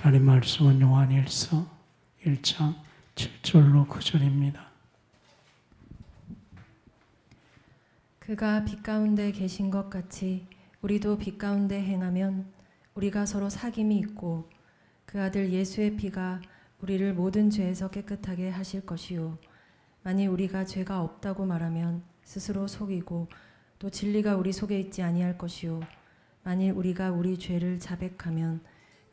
하나님 말씀은 요한일서 1장 7절로 9절입니다. 그가 빛 가운데 계신 것 같이 우리도 빛 가운데 행하면 우리가 서로 사귐이 있고 그 아들 예수의 피가 우리를 모든 죄에서 깨끗하게 하실 것이요 만일 우리가 죄가 없다고 말하면 스스로 속이고 또 진리가 우리 속에 있지 아니할 것이요 만일 우리가 우리 죄를 자백하면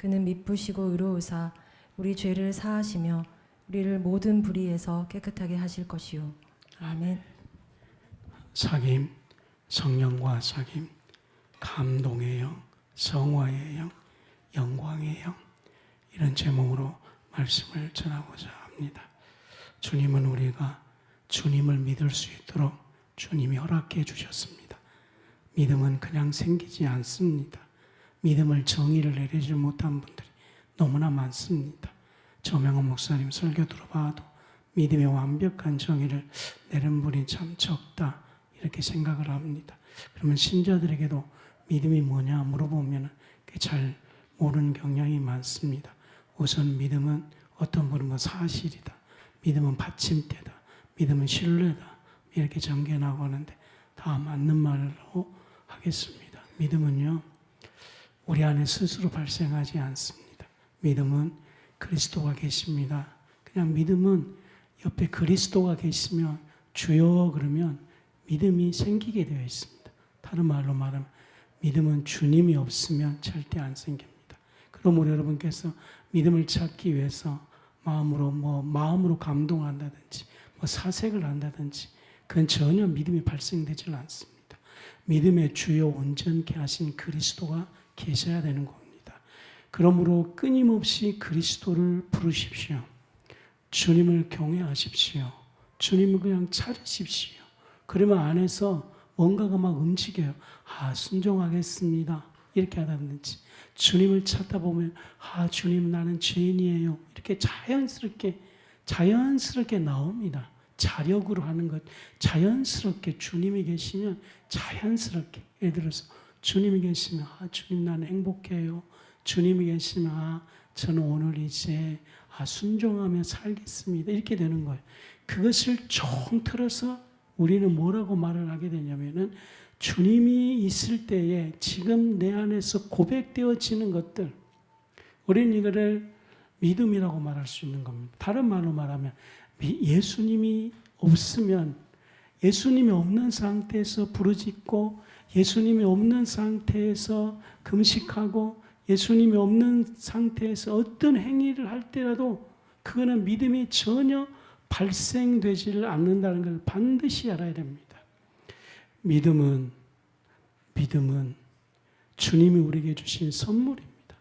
그는 미쁘시고 의로우사 우리 죄를 사하시며 우리를 모든 불의에서 깨끗하게 하실 것이요 아멘. 사귐, 성령과 사귐, 감동의 영, 성화의 영, 영광의 영, 이런 제목으로 말씀을 전하고자 합니다. 주님은 우리가 주님을 믿을 수 있도록 주님이 허락해 주셨습니다. 믿음은 그냥 생기지 않습니다. 믿음을 정의를 내리지 못한 분들이 너무나 많습니다. 조명호 목사님 설교 들어봐도 믿음의 완벽한 정의를 내린 분이 참 적다 이렇게 생각을 합니다. 그러면 신자들에게도 믿음이 뭐냐 물어보면 잘 모르는 경향이 많습니다. 우선 믿음은 어떤 분은 사실이다, 믿음은 받침대다, 믿음은 신뢰다 이렇게 전개하고 하는데 다 맞는 말로 하겠습니다. 믿음은요 우리 안에 스스로 발생하지 않습니다. 믿음은 그리스도가 계십니다. 그냥 믿음은 옆에 그리스도가 계시면 주여 그러면 믿음이 생기게 되어 있습니다. 다른 말로 말하면 믿음은 주님이 없으면 절대 안 생깁니다. 그러므로 여러분께서 믿음을 찾기 위해서 마음으로 감동한다든지 사색을 한다든지 그건 전혀 믿음이 발생되질 않습니다. 믿음의 주요 온전케 하신 그리스도가 계셔야 되는 겁니다. 그러므로 끊임없이 그리스도를 부르십시오. 주님을 경외하십시오. 주님을 그냥 찾으십시오. 그러면 안에서 뭔가가 막 움직여요. 순종하겠습니다. 이렇게 하다든지 주님을 찾다 보면 주님 나는 죄인이에요. 이렇게 자연스럽게 나옵니다. 자력으로 하는 것 자연스럽게 주님이 계시면 자연스럽게 예를 들어서 주님이 계시면 주님 나는 행복해요. 주님이 계시면 저는 오늘 이제 순종하며 살겠습니다. 이렇게 되는 거예요. 그것을 총틀어서 우리는 뭐라고 말을 하게 되냐면은 주님이 있을 때에 지금 내 안에서 고백되어지는 것들 우리는 이거를 믿음이라고 말할 수 있는 겁니다. 다른 말로 말하면 예수님이 없으면 예수님이 없는 상태에서 부르짖고 예수님이 없는 상태에서 금식하고 예수님이 없는 상태에서 어떤 행위를 할 때라도 그거는 믿음이 전혀 발생되지를 않는다는 걸 반드시 알아야 됩니다. 믿음은 주님이 우리에게 주신 선물입니다.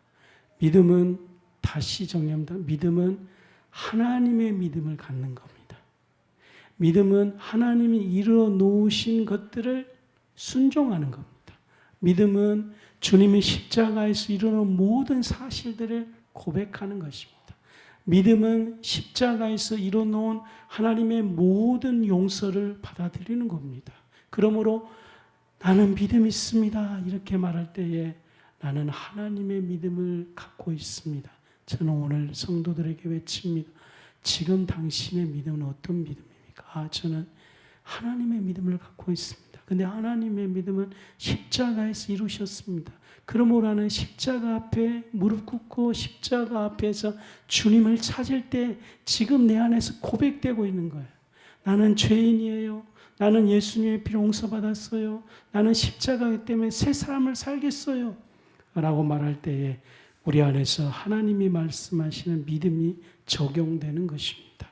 믿음은 다시 정리합니다. 믿음은 하나님의 믿음을 갖는 겁니다. 믿음은 하나님이 이루어 놓으신 것들을 순종하는 겁니다. 믿음은 주님이 십자가에서 이루어놓은 모든 사실들을 고백하는 것입니다. 믿음은 십자가에서 이루어놓은 하나님의 모든 용서를 받아들이는 겁니다. 그러므로 나는 믿음이 있습니다. 이렇게 말할 때에 나는 하나님의 믿음을 갖고 있습니다. 저는 오늘 성도들에게 외칩니다. 지금 당신의 믿음은 어떤 믿음입니까? 저는 하나님의 믿음을 갖고 있습니다. 근데 하나님의 믿음은 십자가에서 이루셨습니다. 그러므로 나는 십자가 앞에 무릎 꿇고 십자가 앞에서 주님을 찾을 때 지금 내 안에서 고백되고 있는 거예요. 나는 죄인이에요. 나는 예수님의 피로 용서받았어요. 나는 십자가 때문에 새 사람을 살겠어요. 라고 말할 때에 우리 안에서 하나님이 말씀하시는 믿음이 적용되는 것입니다.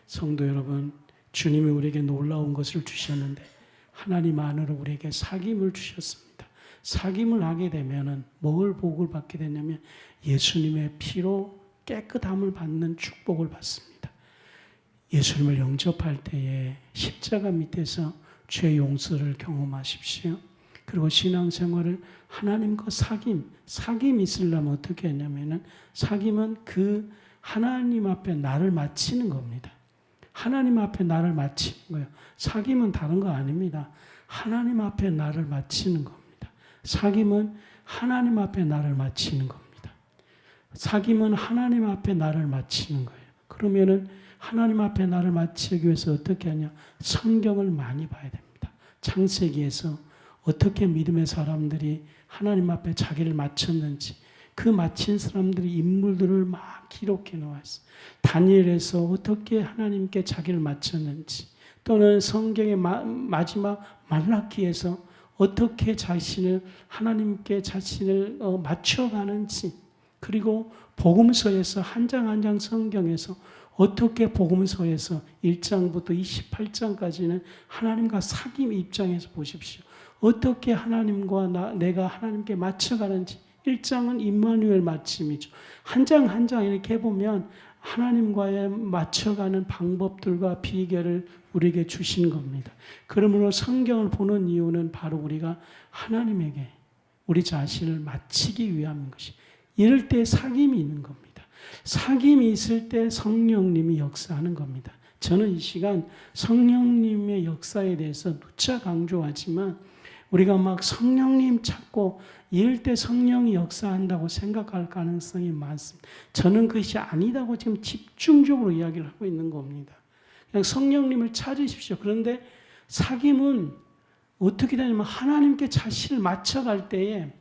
성도 여러분, 주님이 우리에게 놀라운 것을 주셨는데 하나님 안으로 우리에게 사귐을 주셨습니다. 사귐을 하게 되면 뭘 복을 받게 되냐면 예수님의 피로 깨끗함을 받는 축복을 받습니다. 예수님을 영접할 때에 십자가 밑에서 죄 용서를 경험하십시오. 그리고 신앙생활을 하나님과 사귐이 있으려면 어떻게 했냐면은 사귐은 그 하나님 앞에 나를 바치는 겁니다. 하나님 앞에 나를 바치는 거예요. 사귐은 다른 거 아닙니다. 하나님 앞에 나를 바치는 겁니다. 사귐은 하나님 앞에 나를 바치는 겁니다. 사귐은 하나님 앞에 나를 바치는 거예요. 그러면은 하나님 앞에 나를 바치기 위해서 어떻게 하냐? 성경을 많이 봐야 됩니다. 창세기에서 어떻게 믿음의 사람들이 하나님 앞에 자기를 바쳤는지 그 바친 사람들의 인물들을 막 기록해 놓았어요. 다니엘에서 어떻게 하나님께 자기를 바쳤는지, 또는 성경의 마지막 말라기에서 어떻게 하나님께 자신을 맞춰가는지, 그리고 복음서에서 한 장 한 장 성경에서 어떻게 복음서에서 1장부터 28장까지는 하나님과 사귐 입장에서 보십시오. 어떻게 하나님과 내가 하나님께 맞춰가는지. 1장은 임마누엘 맞춤이죠. 한 장 한 장 이렇게 보면 하나님과의 맞춰가는 방법들과 비결을 우리에게 주신 겁니다. 그러므로 성경을 보는 이유는 바로 우리가 하나님에게 우리 자신을 맞추기 위함인 것이. 이럴 때 사귐이 있는 겁니다. 사귐이 있을 때 성령님이 역사하는 겁니다. 저는 이 시간 성령님의 역사에 대해서 누차 강조하지만 우리가 막 성령님 찾고 이럴 때 성령이 역사한다고 생각할 가능성이 많습니다. 저는 그것이 아니다고 지금 집중적으로 이야기를 하고 있는 겁니다. 그냥 성령님을 찾으십시오. 그런데 사귐은 어떻게 되냐면 하나님께 자신을 맞춰갈 때에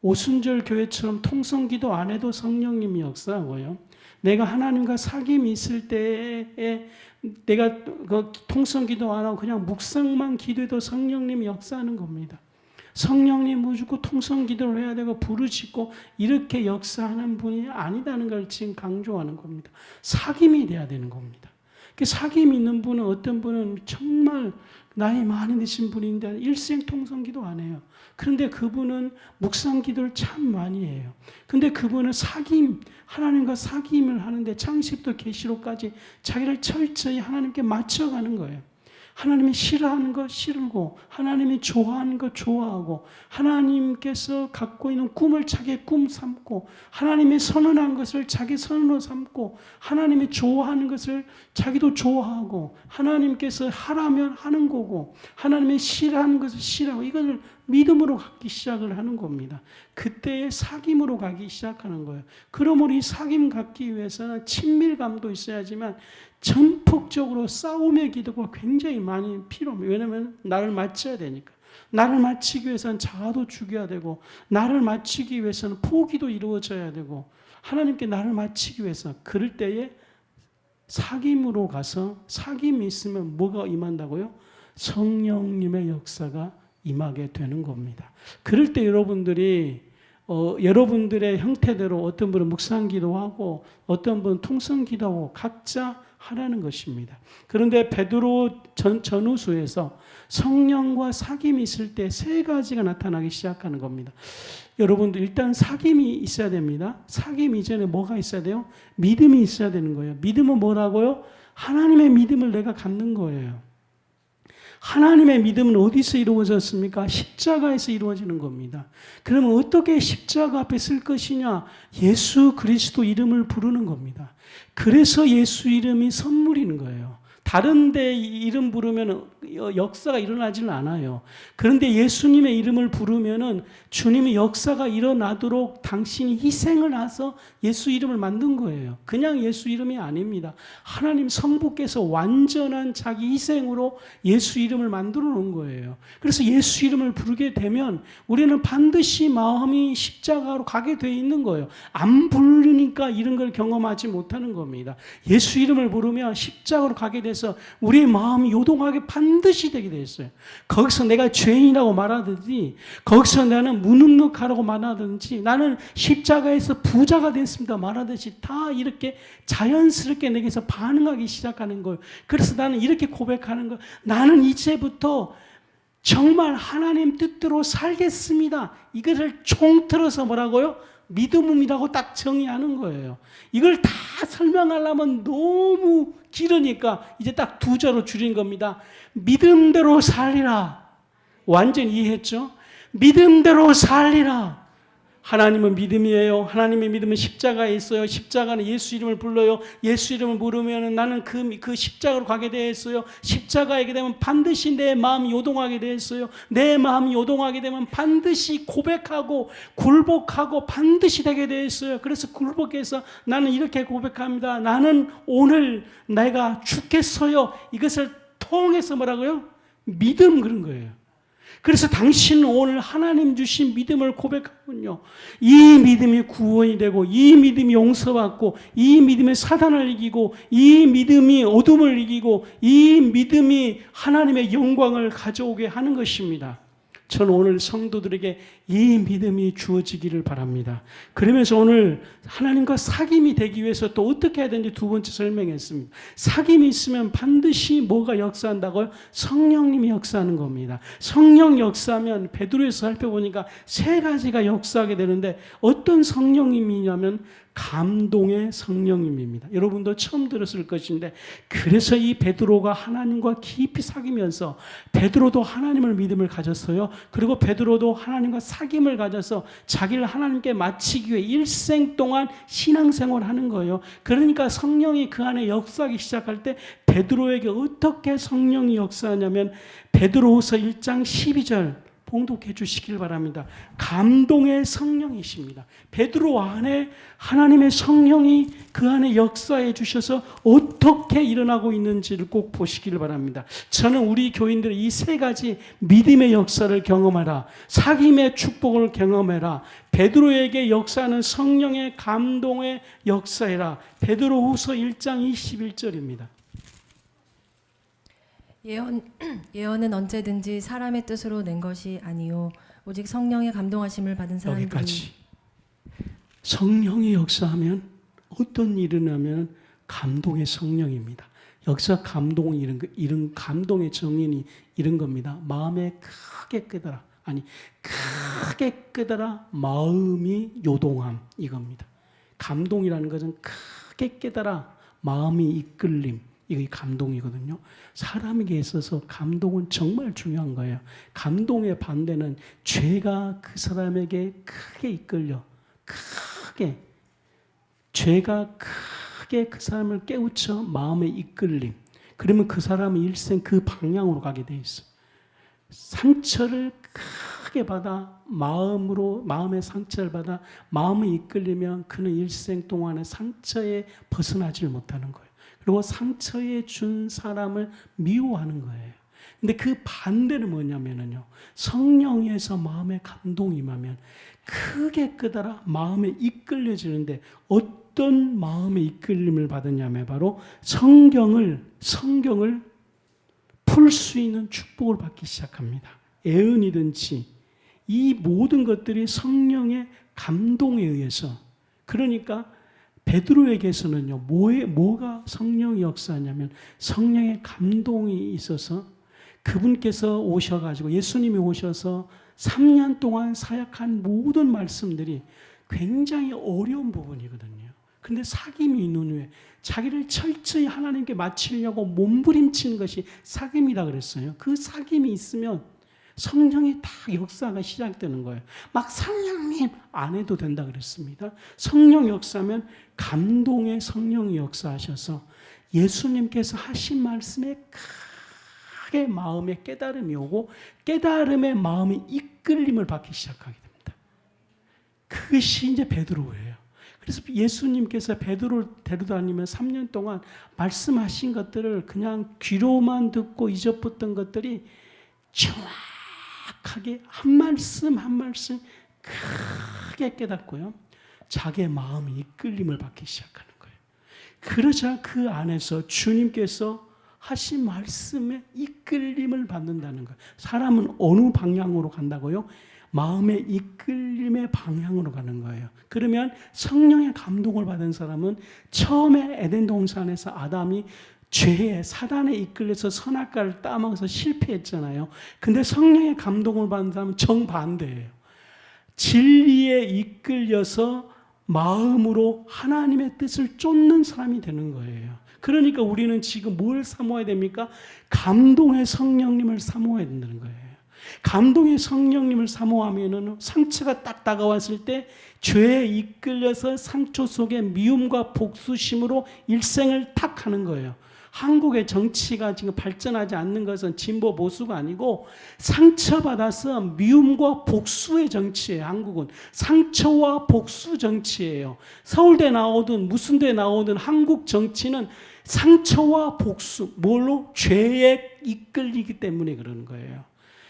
오순절 교회처럼 통성기도 안 해도 성령님이 역사하고요. 내가 하나님과 사귐이 있을 때에 내가 그 통성기도 안 하고 그냥 묵상만 기도해도 성령님이 역사하는 겁니다. 성령님 무조건 통성기도를 해야 되고 부르짖고 이렇게 역사하는 분이 아니다는 걸 지금 강조하는 겁니다. 사귐이 돼야 되는 겁니다. 사귐이 있는 분은 어떤 분은 정말 나이 많이 드신 분인데 일생 통성기도 안 해요. 그런데 그분은 묵상기도를 참 많이 해요. 근데 그분은 하나님과 사귐을 하는데 창세기부터 계시록까지 자기를 철저히 하나님께 맞춰가는 거예요. 하나님이 싫어하는 거 싫고, 하나님이 좋아하는 거 좋아하고, 하나님께서 갖고 있는 꿈을 자기의 꿈 삼고, 하나님이 선언한 것을 자기 선언으로 삼고, 하나님이 좋아하는 것을 자기도 좋아하고, 하나님께서 하라면 하는 거고, 하나님이 싫어하는 것을 싫어하고, 이걸 믿음으로 갖기 시작을 하는 겁니다. 그때의 사귐으로 가기 시작하는 거예요. 그러므로 이 사귐 갖기 위해서는 친밀감도 있어야지만 전폭적으로 싸움의 기도가 굉장히 많이 필요합니다. 왜냐하면 나를 맞춰야 되니까. 나를 맞추기 위해서는 자아도 죽여야 되고, 나를 맞추기 위해서는 포기도 이루어져야 되고, 하나님께 나를 맞추기 위해서 그럴 때에 사귐으로 가서 사귐이 있으면 뭐가 임한다고요? 성령님의 역사가 임하게 되는 겁니다. 그럴 때 여러분들이 여러분들의 형태대로 어떤 분은 묵상기도하고 어떤 분은 통성기도하고 각자 하라는 것입니다. 그런데 베드로 전후서에서 성령과 사귐이 있을 때 세 가지가 나타나기 시작하는 겁니다. 여러분들 일단 사귐이 있어야 됩니다. 사귐 이전에 뭐가 있어야 돼요? 믿음이 있어야 되는 거예요. 믿음은 뭐라고요? 하나님의 믿음을 내가 갖는 거예요. 하나님의 믿음은 어디서 이루어졌습니까? 십자가에서 이루어지는 겁니다. 그러면 어떻게 십자가 앞에 쓸 것이냐? 예수 그리스도 이름을 부르는 겁니다. 그래서 예수 이름이 선물인 거예요. 다른 데 이름 부르면 역사가 일어나지는 않아요. 그런데 예수님의 이름을 부르면은 주님이 역사가 일어나도록 당신이 희생을 해서 예수 이름을 만든 거예요. 그냥 예수 이름이 아닙니다. 하나님 성부께서 완전한 자기 희생으로 예수 이름을 만들어 놓은 거예요. 그래서 예수 이름을 부르게 되면 우리는 반드시 마음이 십자가로 가게 돼 있는 거예요. 안 부르니까 이런 걸 경험하지 못하는 겁니다. 예수 이름을 부르면 십자가로 가게 돼서 우리의 마음이 요동하게 반드시 되게 돼 있어요. 거기서 내가 죄인이라고 말하든지, 거기서 나는 무능력하라고 말하든지, 나는 십자가에서 부자가 됐습니다 말하듯이 다 이렇게 자연스럽게 내게서 반응하기 시작하는 거예요. 그래서 나는 이렇게 고백하는 거예요. 나는 이제부터 정말 하나님 뜻대로 살겠습니다. 이것을 총틀어서 뭐라고요? 믿음이라고 딱 정의하는 거예요. 이걸 다 설명하려면 너무 길으니까 이제 딱 두 자로 줄인 겁니다. 믿음대로 살리라. 완전히 이해했죠? 믿음대로 살리라. 하나님은 믿음이에요. 하나님의 믿음은 십자가에 있어요. 십자가는 예수 이름을 불러요. 예수 이름을 부르면 나는 그 십자가로 가게 되어 있어요. 십자가에 게 되면 반드시 내 마음이 요동하게 되어 있어요. 내 마음이 요동하게 되면 반드시 고백하고 굴복하고 반드시 되게 되어 있어요. 그래서 굴복해서 나는 이렇게 고백합니다. 나는 오늘 내가 죽겠어요. 이것을 통해서 뭐라고요? 믿음, 그런 거예요. 그래서 당신은 오늘 하나님 주신 믿음을 고백하군요. 이 믿음이 구원이 되고, 이 믿음이 용서받고, 이 믿음이 사단을 이기고, 이 믿음이 어둠을 이기고, 이 믿음이 하나님의 영광을 가져오게 하는 것입니다. 저는 오늘 성도들에게 이 믿음이 주어지기를 바랍니다. 그러면서 오늘 하나님과 사귐이 되기 위해서 또 어떻게 해야 되는지 두 번째 설명했습니다. 사귐이 있으면 반드시 뭐가 역사한다고요? 성령님이 역사하는 겁니다. 성령 역사하면 베드로에서 살펴보니까 세 가지가 역사하게 되는데 어떤 성령님이냐면 감동의 성령님입니다. 여러분도 처음 들었을 것인데 그래서 이 베드로가 하나님과 깊이 사귀면서 베드로도 하나님을 믿음을 가졌어요. 그리고 베드로도 하나님과 사귐을 가져서 자기를 하나님께 마치기 위해 일생 동안 신앙생활을 하는 거예요. 그러니까 성령이 그 안에 역사하기 시작할 때 베드로에게 어떻게 성령이 역사하냐면 베드로후서 1장 12절 봉독해 주시길 바랍니다. 감동의 성령이십니다. 베드로 안에 하나님의 성령이 그 안에 역사해 주셔서 어떻게 일어나고 있는지를 꼭 보시길 바랍니다. 저는 우리 교인들의 이 세 가지 믿음의 역사를 경험하라, 사귐의 축복을 경험해라, 베드로에게 역사하는 성령의 감동의 역사해라. 베드로후서 1장 21절입니다. 예언은 언제든지 사람의 뜻으로 낸 것이 아니요 오직 성령의 감동하심을 받은 사람들이. 여기까지. 성령이 역사하면 어떤 일이 일어나면 감동의 성령입니다. 역사 감동 이런 감동의 정인이 이런 겁니다. 마음에 크게 깨달아, 크게 깨달아 마음이 요동함, 이겁니다. 감동이라는 것은 크게 깨달아 마음이 이끌림, 이게 감동이거든요. 사람에게 있어서 감동은 정말 중요한 거예요. 감동의 반대는 죄가 그 사람에게 크게 이끌려, 죄가 크게 그 사람을 깨우쳐 마음의 이끌림. 그러면 그 사람은 일생 그 방향으로 가게 돼 있어. 상처를 크게 받아 마음의 상처를 받아 마음이 이끌리면 그는 일생 동안의 상처에 벗어나질 못하는 거예요. 그리고 상처에 준 사람을 미워하는 거예요. 근데 그 반대는 뭐냐면요. 성령에서 마음에 감동이 임하면 크게 깨달아 마음에 이끌려지는데 어떤 마음의 이끌림을 받았냐면 바로 성경을 풀 수 있는 축복을 받기 시작합니다. 애언이든지 이 모든 것들이 성령의 감동에 의해서, 그러니까 베드로에게서는요, 뭐가 성령의 역사냐면 성령의 감동이 있어서 그분께서 오셔가지고 예수님이 오셔서 3년 동안 사역한 모든 말씀들이 굉장히 어려운 부분이거든요. 근데 사귐이 있는 후에 자기를 철저히 하나님께 마치려고 몸부림치는 것이 사귐이라 그랬어요. 그 사귐이 있으면 성령이 다 역사가 시작되는 거예요. 막 성령님 안 해도 된다 그랬습니다. 성령 역사면 감동의 성령이 역사하셔서 예수님께서 하신 말씀에 크게 마음에 깨달음이 오고 깨달음의 마음이 이끌림을 받기 시작하게 됩니다. 그것이 이제 베드로예요. 그래서 예수님께서 베드로를 데려다니면 3년 동안 말씀하신 것들을 그냥 귀로만 듣고 잊어붙던 것들이 정확하게 한 말씀 한 말씀 크게 깨닫고요. 자기의 마음이 이끌림을 받기 시작하는 거예요. 그러자 그 안에서 주님께서 하신 말씀에 이끌림을 받는다는 거예요. 사람은 어느 방향으로 간다고요? 마음의 이끌림의 방향으로 가는 거예요. 그러면 성령의 감동을 받은 사람은 처음에 에덴 동산에서 아담이 죄에 사단에 이끌려서 선악과를 따먹어서 실패했잖아요. 근데 성령의 감동을 받은 사람은 정반대예요. 진리에 이끌려서 마음으로 하나님의 뜻을 쫓는 사람이 되는 거예요. 그러니까 우리는 지금 뭘 사모해야 됩니까? 감동의 성령님을 사모해야 된다는 거예요. 감동의 성령님을 사모하면은 상처가 딱 다가왔을 때 죄에 이끌려서 상처 속에 미움과 복수심으로 일생을 탁 하는 거예요. 한국의 정치가 지금 발전하지 않는 것은 진보 보수가 아니고 상처받아서 미움과 복수의 정치예요. 한국은 상처와 복수 정치예요. 서울대 나오든 무슨 대 나오든 한국 정치는 상처와 복수, 뭘로? 죄에 이끌리기 때문에 그러는 거예요.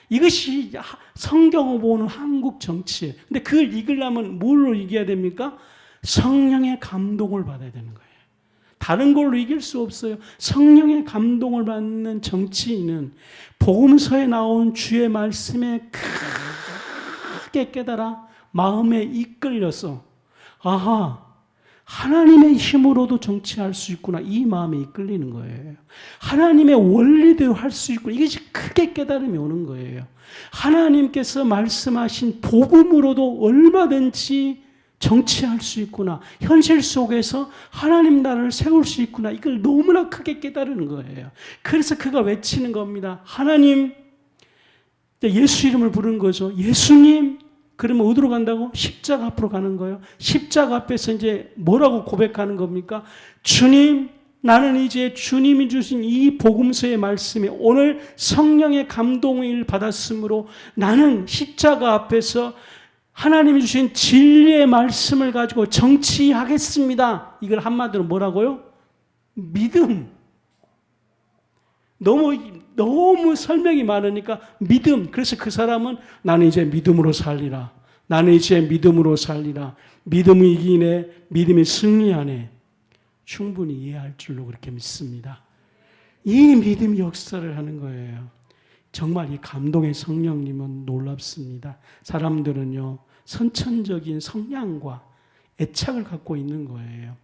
이것이 성경을 보는 한국 정치예요. 근데 그걸 이기려면 뭘로 이겨야 됩니까? 성령의 감동을 받아야 되는 거예요. 다른 걸로 이길 수 없어요. 성령의 감동을 받는 정치인은 복음서에 나온 주의 말씀에 크게 깨달아 마음에 이끌려서 아하, 하나님의 힘으로도 정치할 수 있구나. 이 마음에 이끌리는 거예요. 하나님의 원리대로 할 수 있구나. 이것이 크게 깨달음이 오는 거예요. 하나님께서 말씀하신 복음으로도 얼마든지 정치할 수 있구나. 현실 속에서 하나님 나라를 세울 수 있구나. 이걸 너무나 크게 깨달은 거예요. 그래서 그가 외치는 겁니다. 하나님, 예수 이름을 부르는 거죠. 예수님. 그러면 어디로 간다고? 십자가 앞으로 가는 거예요. 십자가 앞에서 이제 뭐라고 고백하는 겁니까? 주님, 나는 이제 주님이 주신 이 복음서의 말씀에 오늘 성령의 감동을 받았으므로 나는 십자가 앞에서 하나님이 주신 진리의 말씀을 가지고 정치하겠습니다. 이걸 한마디로 뭐라고요? 믿음. 너무 설명이 많으니까 믿음. 그래서 그 사람은 나는 이제 믿음으로 살리라. 나는 이제 믿음으로 살리라. 믿음이 이기네. 믿음이 승리하네. 충분히 이해할 줄로 그렇게 믿습니다. 이 믿음이 역사를 하는 거예요. 정말 이 감동의 성령님은 놀랍습니다. 사람들은요, 선천적인 성향과 애착을 갖고 있는 거예요.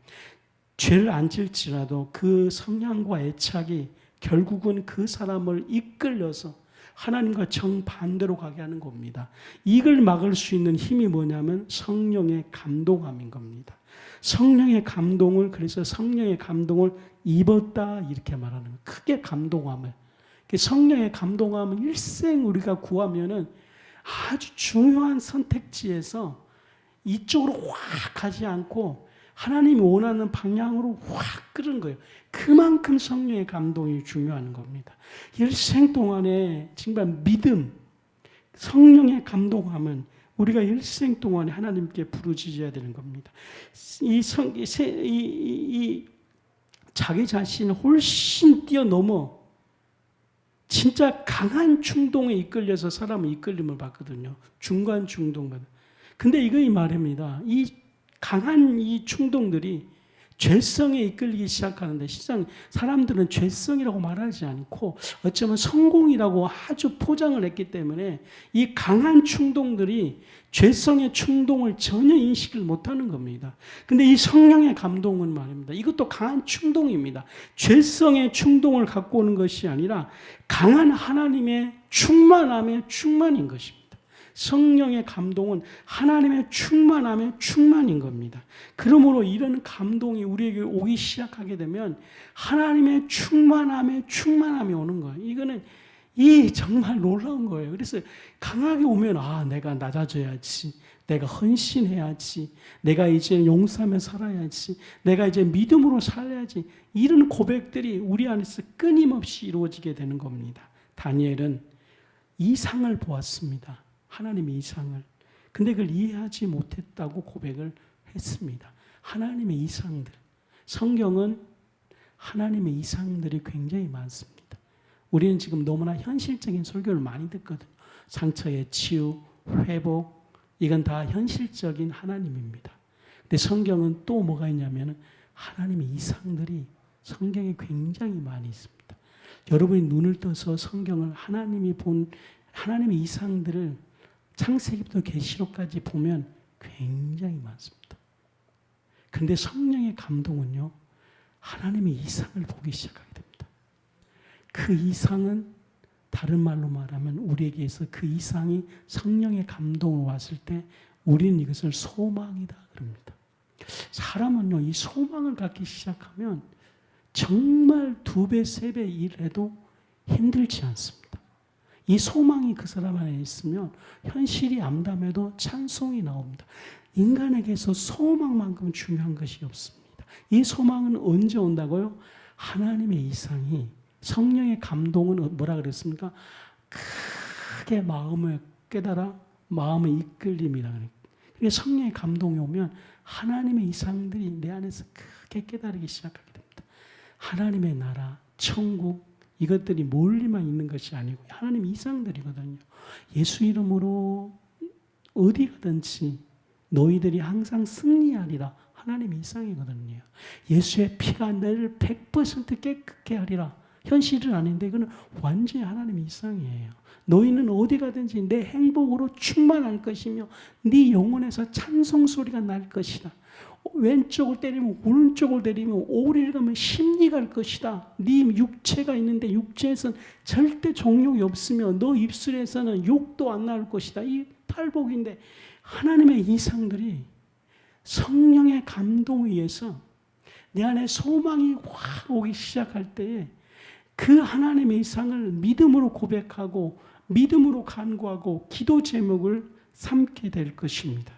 죄를 안 질지라도 그 성향과 애착이 결국은 그 사람을 이끌려서 하나님과 정반대로 가게 하는 겁니다. 이걸 막을 수 있는 힘이 뭐냐면 성령의 감동함인 겁니다. 성령의 감동을, 그래서 성령의 감동을 입었다 이렇게 말하는 거예요. 크게 감동함을. 성령의 감동함은 일생 우리가 구하면은 아주 중요한 선택지에서 이쪽으로 확 가지 않고 하나님이 원하는 방향으로 확 끄는 거예요. 그만큼 성령의 감동이 중요한 겁니다. 일생 동안에 정말 믿음, 성령의 감동함은 우리가 일생 동안에 하나님께 부르짖어야 되는 겁니다. 이 자기 자신을 훨씬 뛰어넘어 진짜 강한 충동에 이끌려서 사람은 이끌림을 받거든요. 중간 충동만. 근데 이거 말입니다. 이 강한 이 충동들이 죄성에 이끌리기 시작하는데 시장 사람들은 죄성이라고 말하지 않고 어쩌면 성공이라고 아주 포장을 했기 때문에 이 강한 충동들이 죄성의 충동을 전혀 인식을 못하는 겁니다. 근데 이 성령의 감동은 말입니다. 이것도 강한 충동입니다. 죄성의 충동을 갖고 오는 것이 아니라 강한 하나님의 충만함의 충만인 것입니다. 성령의 감동은 하나님의 충만함의 충만인 겁니다. 그러므로 이런 감동이 우리에게 오기 시작하게 되면 하나님의 충만함이 오는 거예요. 이거는 정말 놀라운 거예요. 그래서 강하게 오면 내가 낮아져야지. 내가 헌신해야지. 내가 이제 용서하며 살아야지. 내가 이제 믿음으로 살아야지. 이런 고백들이 우리 안에서 끊임없이 이루어지게 되는 겁니다. 다니엘은 이상을 보았습니다. 하나님의 이상을. 근데 그걸 이해하지 못했다고 고백을 했습니다. 하나님의 이상들. 성경은 하나님의 이상들이 굉장히 많습니다. 우리는 지금 너무나 현실적인 설교를 많이 듣거든요. 상처의 치유, 회복, 이건 다 현실적인 하나님입니다. 근데 성경은 또 뭐가 있냐면 하나님의 이상들이 성경에 굉장히 많이 있습니다. 여러분이 눈을 떠서 성경을 하나님이 본 하나님의 이상들을 창세기부터 계시록까지 보면 굉장히 많습니다. 그런데 성령의 감동은요, 하나님의 이상을 보기 시작하게 됩니다. 그 이상은 다른 말로 말하면 우리에게서 그 이상이 성령의 감동으로 왔을 때 우리는 이것을 소망이다 그럽니다. 사람은요, 이 소망을 갖기 시작하면 정말 2배, 3배 일해도 힘들지 않습니다. 이 소망이 그 사람 안에 있으면 현실이 암담해도 찬송이 나옵니다. 인간에게서 소망만큼 중요한 것이 없습니다. 이 소망은 언제 온다고요? 하나님의 이상이, 성령의 감동은 뭐라 그랬습니까? 크게 마음을 깨달아 마음의 이끌림이라 그래요. 그러니까 성령의 감동이 오면 하나님의 이상들이 내 안에서 크게 깨달기 시작하게 됩니다. 하나님의 나라, 천국, 이것들이 멀리만 있는 것이 아니고 하나님의 이상들이거든요. 예수 이름으로 어디 가든지 너희들이 항상 승리하리라. 하나님의 이상이거든요. 예수의 피가 너를 100% 깨끗게 하리라. 현실은 아닌데 이거는 완전히 하나님의 이상이에요. 너희는 어디 가든지 내 행복으로 충만할 것이며 네 영혼에서 찬송 소리가 날 것이다. 왼쪽을 때리면 오른쪽을 때리면 오리를 가면 심리 갈 것이다. 네 육체가 있는데 육체에서는 절대 정욕이 없으며 너 입술에서는 욕도 안 나올 것이다. 이 팔복인데 하나님의 이상들이 성령의 감동에 의해서 내 안에 소망이 확 오기 시작할 때에 그 하나님의 이상을 믿음으로 고백하고 믿음으로 간구하고 기도 제목을 삼게 될 것입니다.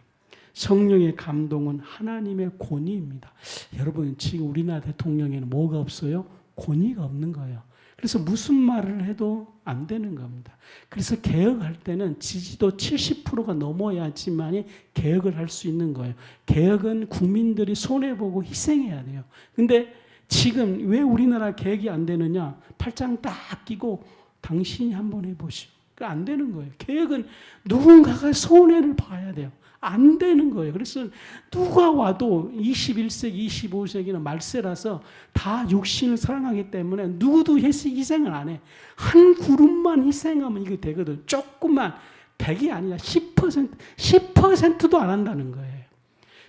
성령의 감동은 하나님의 권위입니다. 여러분 지금 우리나라 대통령에는 뭐가 없어요? 권위가 없는 거예요. 그래서 무슨 말을 해도 안 되는 겁니다. 그래서 개혁할 때는 지지도 70%가 넘어야지만 개혁을 할 수 있는 거예요. 개혁은 국민들이 손해보고 희생해야 돼요. 근데 지금 왜 우리나라 개혁이 안 되느냐? 팔짱 딱 끼고 당신이 한번 해보시오. 안 되는 거예요. 개혁은 누군가가 손해를 봐야 돼요. 안 되는 거예요. 그래서 누가 와도 21세기, 25세기는 말세라서 다 육신을 사랑하기 때문에 누구도 희생을 안 해. 한 그룹만 희생하면 이게 되거든. 조금만, 100이 아니라 10%도 안 한다는 거예요.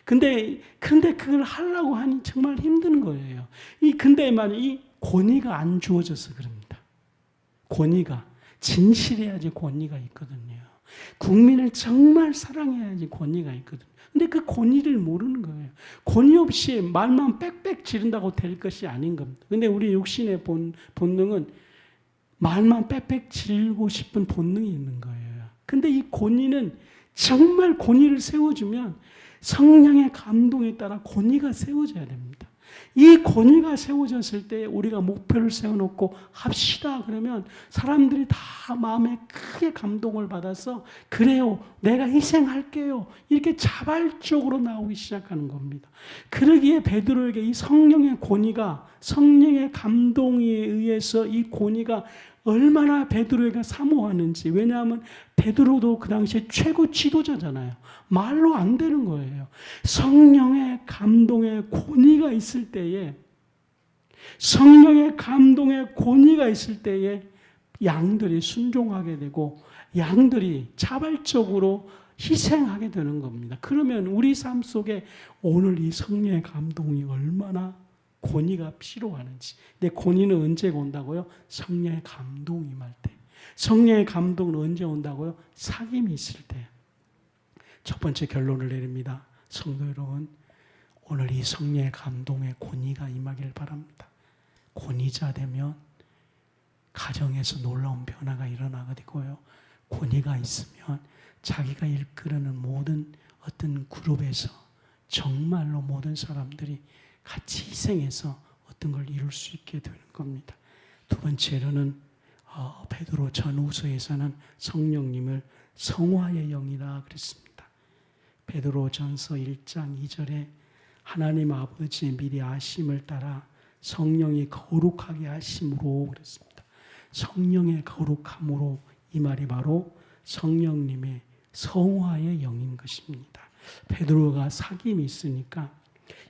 근데 그걸 하려고 하니 정말 힘든 거예요. 근데 이 권위가 안 주어져서 그럽니다. 권위가. 진실해야지 권위가 있거든요. 국민을 정말 사랑해야지 권위가 있거든요. 근데 그 권위를 모르는 거예요. 권위 없이 말만 빽빽 지른다고 될 것이 아닌 겁니다. 근데 우리 육신의 본능은 말만 빽빽 지르고 싶은 본능이 있는 거예요. 근데 이 권위는 정말 권위를 세워주면 성령의 감동에 따라 권위가 세워져야 됩니다. 이 권위가 세워졌을 때 우리가 목표를 세워놓고 합시다 그러면 사람들이 다 마음에 크게 감동을 받아서 그래요, 내가 희생할게요, 이렇게 자발적으로 나오기 시작하는 겁니다. 그러기에 베드로에게 이 성령의 권위가, 성령의 감동에 의해서 이 권위가 얼마나 베드로에게 사모하는지. 왜냐하면 베드로도 그 당시에 최고 지도자잖아요. 말로 안 되는 거예요. 성령의 감동의 권위가 있을 때에, 성령의 감동의 권위가 있을 때에 양들이 순종하게 되고 양들이 자발적으로 희생하게 되는 겁니다. 그러면 우리 삶 속에 오늘 이 성령의 감동이 얼마나 권위가 필요하는지. 근데 권위는 언제 온다고요? 성령의 감동이 임할 때. 성령의 감동은 언제 온다고요? 사귐이 있을 때. 첫 번째 결론을 내립니다. 성도 여러분, 오늘 이 성령의 감동의 권위가 임하길 바랍니다. 권위자 되면 가정에서 놀라운 변화가 일어나게 되고요. 권위가 있으면 자기가 이끄는 모든 어떤 그룹에서 정말로 모든 사람들이 같이 희생해서 어떤 걸 이룰 수 있게 되는 겁니다. 두 번째로는 베드로 전후서에서는 성령님을 성화의 영이라 그랬습니다. 베드로 전서 1장 2절에 하나님 아버지의 미리 아심을 따라 성령이 거룩하게 하심으로 그랬습니다. 성령의 거룩함으로, 이 말이 바로 성령님의 성화의 영인 것입니다. 베드로가 사귐이 있으니까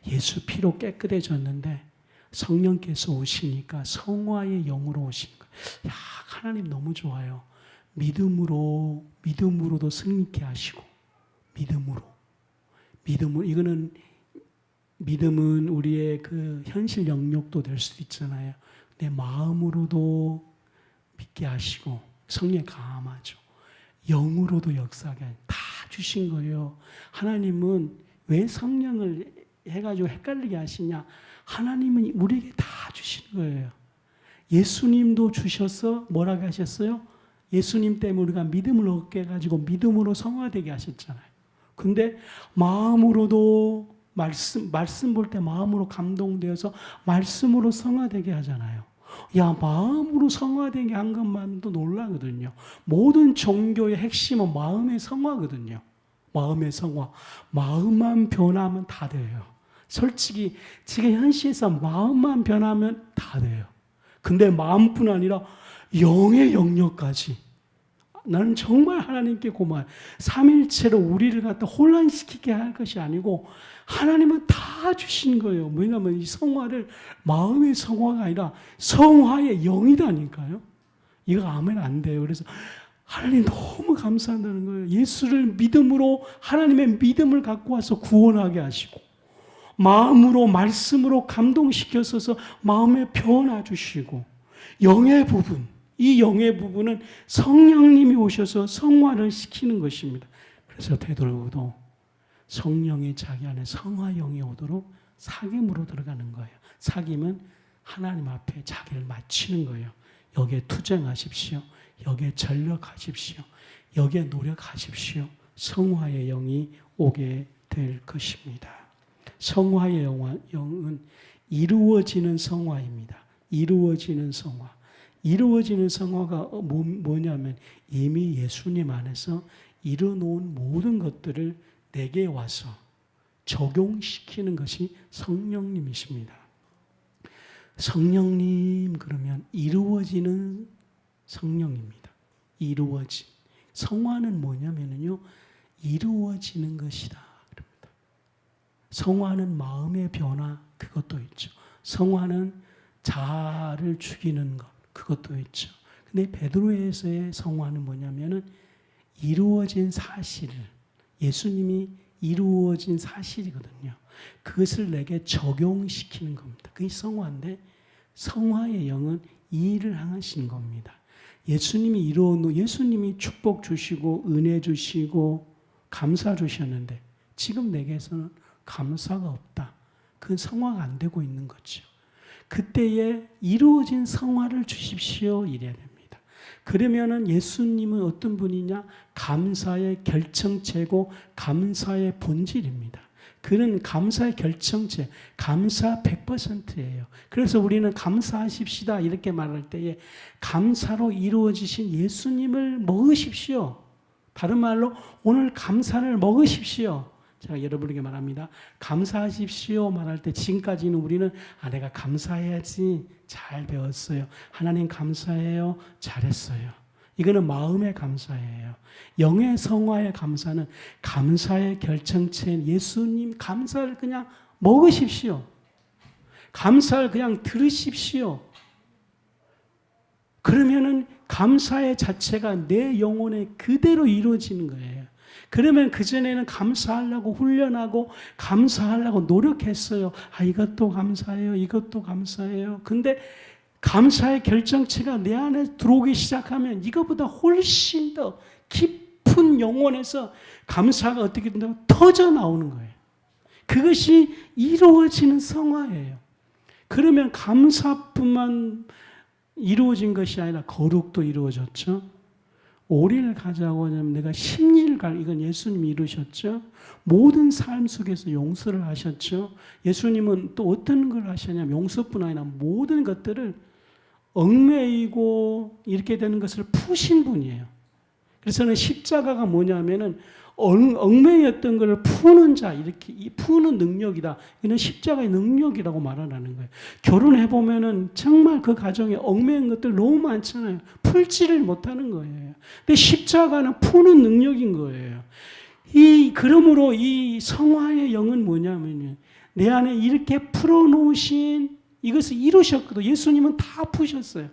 예수 피로 깨끗해졌는데 성령께서 오시니까 성화의 영으로 오신 거예요. 야, 하나님 너무 좋아요. 믿음으로도 승리케 하시고, 믿음은 우리의 그 현실 영역도 될 수도 있잖아요. 내 마음으로도 믿게 하시고, 성령에 감하죠. 영으로도 역사하게 다 주신 거예요. 하나님은 왜 성령을 해가지고 헷갈리게 하시냐? 하나님은 우리에게 다 주신 거예요. 예수님도 주셔서 뭐라고 하셨어요? 예수님 때문에 우리가 믿음을 얻게 해가지고 믿음으로 성화되게 하셨잖아요. 근데 마음으로도 말씀 볼 때 마음으로 감동되어서 말씀으로 성화되게 하잖아요. 야, 마음으로 성화되게 한 것만도 놀라거든요. 모든 종교의 핵심은 마음의 성화거든요. 마음의 성화. 마음만 변하면 다 돼요. 솔직히 지금 현실에서 마음만 변하면 다 돼요. 근데 마음뿐 아니라 영의 영역까지. 나는 정말 하나님께 고마워요. 삼일체로 우리를 갖다 혼란시키게 할 것이 아니고 하나님은 다 주신 거예요. 왜냐하면 이 성화를 마음의 성화가 아니라 성화의 영이다니까요. 이거 아멘 안 돼요. 그래서 하나님 너무 감사한다는 거예요. 예수를 믿음으로 하나님의 믿음을 갖고 와서 구원하게 하시고 마음으로 말씀으로 감동시켜서 마음에 변화 주시고 영의 부분, 이 영의 부분은 성령님이 오셔서 성화를 시키는 것입니다. 그래서 베드로도 성령이 자기 안에 성화영이 오도록 사귐으로 들어가는 거예요. 사귐은 하나님 앞에 자기를 맞추는 거예요. 여기에 투쟁하십시오. 여기에 전력하십시오. 여기에 노력하십시오. 성화의 영이 오게 될 것입니다. 성화의 영은 이루어지는 성화입니다. 이루어지는 성화. 이루어지는 성화가 뭐냐면 이미 예수님 안에서 이뤄놓은 모든 것들을 내게 와서 적용시키는 것이 성령님이십니다. 성령님 그러면 이루어지는 성령입니다. 이루어진. 성화는 뭐냐면요. 이루어지는 것이다. 그럽니다. 성화는 마음의 변화 그것도 있죠. 성화는 자아를 죽이는 것 그것도 있죠. 근데 베드로에서의 성화는 뭐냐면은 이루어진 사실을 예수님이 이루어진 사실이거든요. 그것을 내게 적용시키는 겁니다. 그게 성화인데 성화의 영은 이 일을 행하신 겁니다. 예수님이 예수님이 축복 주시고 은혜 주시고 감사 주셨는데 지금 내게서는 감사가 없다. 그건 성화가 안 되고 있는 거죠. 그때에 이루어진 성화를 주십시오 이래야 됩니다. 그러면은 예수님은 어떤 분이냐? 감사의 결정체고 감사의 본질입니다. 그는 감사의 결정체, 감사 100%예요. 그래서 우리는 감사하십시다 이렇게 말할 때에 감사로 이루어지신 예수님을 먹으십시오. 다른 말로 오늘 감사를 먹으십시오. 제가 여러분에게 말합니다. 감사하십시오 말할 때 지금까지는 우리는 내가 감사해야지 잘 배웠어요. 하나님 감사해요. 잘했어요. 이거는 마음의 감사예요. 영의 성화의 감사는 감사의 결정체인 예수님 감사를 그냥 먹으십시오. 감사를 그냥 들으십시오. 그러면은 감사의 자체가 내 영혼에 그대로 이루어지는 거예요. 그러면 그전에는 감사하려고 훈련하고 감사하려고 노력했어요. 이것도 감사해요. 이것도 감사해요. 근데 감사의 결정체가 내 안에 들어오기 시작하면 이것보다 훨씬 더 깊은 영혼에서 감사가 어떻게 된다고 터져 나오는 거예요. 그것이 이루어지는 성화예요. 그러면 감사뿐만 이루어진 것이 아니라 거룩도 이루어졌죠. 오리를 가자고 하냐면 내가 심리를 이건 예수님이 이루셨죠. 모든 삶 속에서 용서를 하셨죠. 예수님은 또 어떤 걸 하셨냐면 용서뿐 아니라 모든 것들을 얽매이고 이렇게 되는 것을 푸신 분이에요. 그래서 저는 십자가가 뭐냐면은 얽매였던 것을 푸는 자, 이렇게 푸는 능력이다. 이는 십자가의 능력이라고 말하는 거예요. 결혼해 보면은 정말 그 가정에 얽매인 것들 너무 많잖아요. 풀지를 못하는 거예요. 근데 십자가는 푸는 능력인 거예요. 그러므로 이 성화의 영은 뭐냐면요. 내 안에 이렇게 풀어놓으신 이것을 이루셨거든. 예수님은 다 푸셨어요.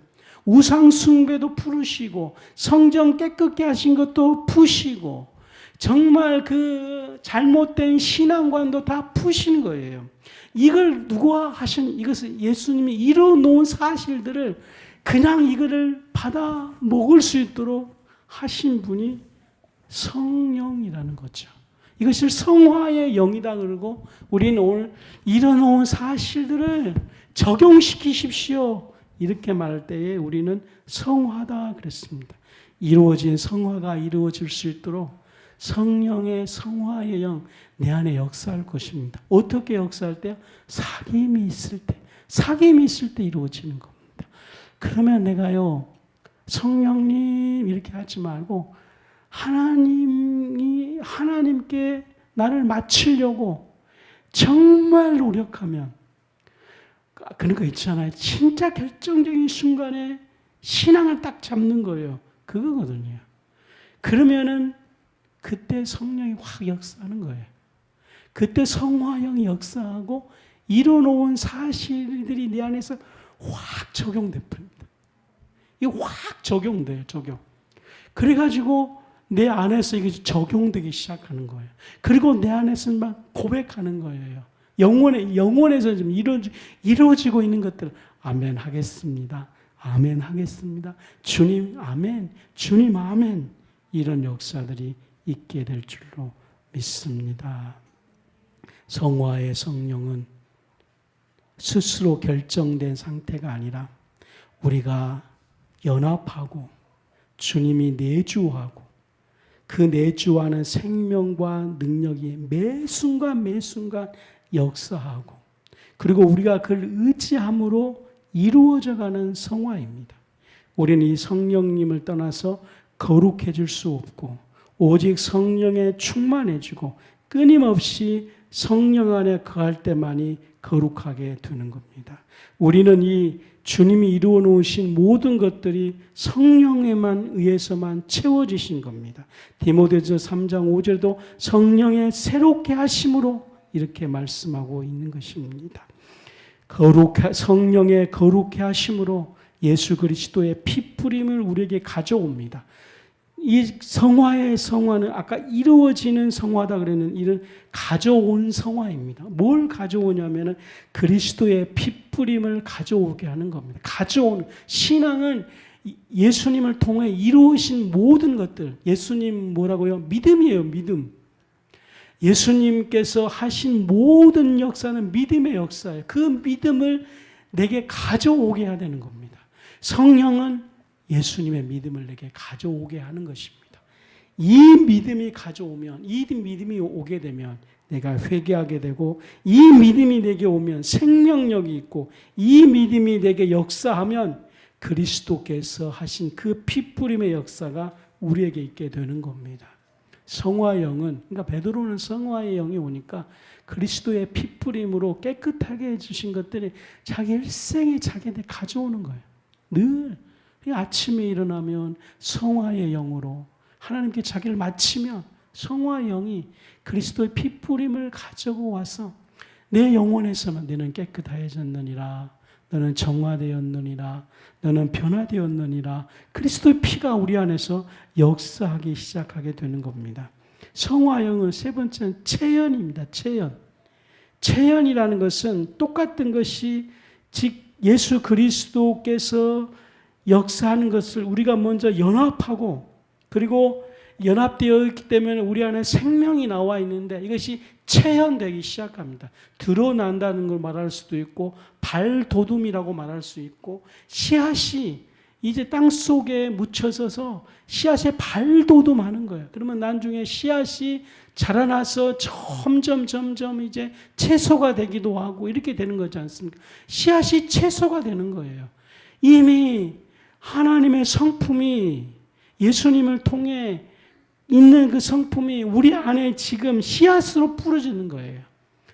우상 숭배도 푸시고 성전 깨끗게 하신 것도 푸시고 정말 그 잘못된 신앙관도 다 푸신 거예요. 이걸 누가 하신 이것을 예수님이 이뤄놓은 사실들을 그냥 이거를 받아 먹을 수 있도록 하신 분이 성령이라는 거죠. 이것을 성화의 영이다 그러고 우리는 오늘 이뤄놓은 사실들을 적용시키십시오. 이렇게 말할 때에 우리는 성화다 그랬습니다. 이루어진 성화가 이루어질 수 있도록 성령의 성화의 영 내 안에 역사할 것입니다. 어떻게 역사할 때요? 사귐이 있을 때, 사귐이 있을 때 이루어지는 겁니다. 그러면 내가요, 성령님 이렇게 하지 말고 하나님께 나를 맞추려고 정말 노력하면, 그런 거 있잖아요. 진짜 결정적인 순간에 신앙을 딱 잡는 거예요. 그거거든요. 그러면은 그때 성령이 확 역사하는 거예요. 그때 성화영이 역사하고 이뤄놓은 사실들이 내 안에서 확 적용돼 버립니다. 이게 확 적용돼요. 적용. 그래가지고 내 안에서 이게 적용되기 시작하는 거예요. 그리고 내 안에서 막 고백하는 거예요. 영혼에서 좀 이루어지고 있는 것들, 아멘 하겠습니다. 아멘 하겠습니다. 주님 아멘. 주님 아멘. 이런 역사들이 있게 될 줄로 믿습니다. 성화의 성령은 스스로 결정된 상태가 아니라 우리가 연합하고 주님이 내주하고 그 내주하는 생명과 능력이 매 순간 역사하고, 그리고 우리가 그를 의지함으로 이루어져가는 성화입니다. 우리는 이 성령님을 떠나서 거룩해질 수 없고, 오직 성령에 충만해지고 끊임없이 성령 안에 거할 때만이 거룩하게 되는 겁니다. 우리는 이 주님이 이루어 놓으신 모든 것들이 성령에만 의해서만 채워지신 겁니다. 디모데서 3장 5절도 성령의 새롭게 하심으로 이렇게 말씀하고 있는 것입니다. 성령의 거룩해 하심으로 예수 그리스도의 피 뿌림을 우리에게 가져옵니다. 이 성화의 성화는 아까 이루어지는 성화다 그랬는 이런 가져온 성화입니다. 뭘 가져오냐면은 그리스도의 피 뿌림을 가져오게 하는 겁니다. 가져오는 신앙은 예수님을 통해 이루어진 모든 것들, 예수님 뭐라고요? 믿음이에요, 믿음. 예수님께서 하신 모든 역사는 믿음의 역사예요. 그 믿음을 내게 가져오게 해야 되는 겁니다. 성령은 예수님의 믿음을 내게 가져오게 하는 것입니다. 이 믿음이 가져오면, 이 믿음이 오게 되면 내가 회개하게 되고, 이 믿음이 내게 오면 생명력이 있고, 이 믿음이 내게 역사하면 그리스도께서 하신 그 피뿌림의 역사가 우리에게 있게 되는 겁니다. 성화의 영은, 그러니까 베드로는 성화의 영이 오니까 그리스도의 피뿌림으로 깨끗하게 해주신 것들이 자기 일생에 자기한테 가져오는 거예요. 늘 아침에 일어나면 성화의 영으로 하나님께 자기를 마치면 성화의 영이 그리스도의 피뿌림을 가지고 와서 내 영혼에서만 너는 깨끗해졌느니라, 너는 정화되었느니라, 너는 변화되었느니라, 그리스도의 피가 우리 안에서 역사하기 시작하게 되는 겁니다. 성화영은 세 번째는 체연입니다. 체연이라는 것은 똑같은 것이 즉 예수 그리스도께서 역사하는 것을 우리가 먼저 연합하고, 그리고 연합되어 있기 때문에 우리 안에 생명이 나와 있는데 이것이 체현되기 시작합니다. 드러난다는 걸 말할 수도 있고, 발돋움이라고 말할 수 있고, 씨앗이 이제 땅 속에 묻혀서서 씨앗에 발돋움하는 거예요. 그러면 나중에 씨앗이 자라나서 점점 이제 채소가 되기도 하고 이렇게 되는 거지 않습니까? 씨앗이 채소가 되는 거예요. 이미 하나님의 성품이 예수님을 통해 있는 그 성품이 우리 안에 지금 씨앗으로 뿌려지는 거예요.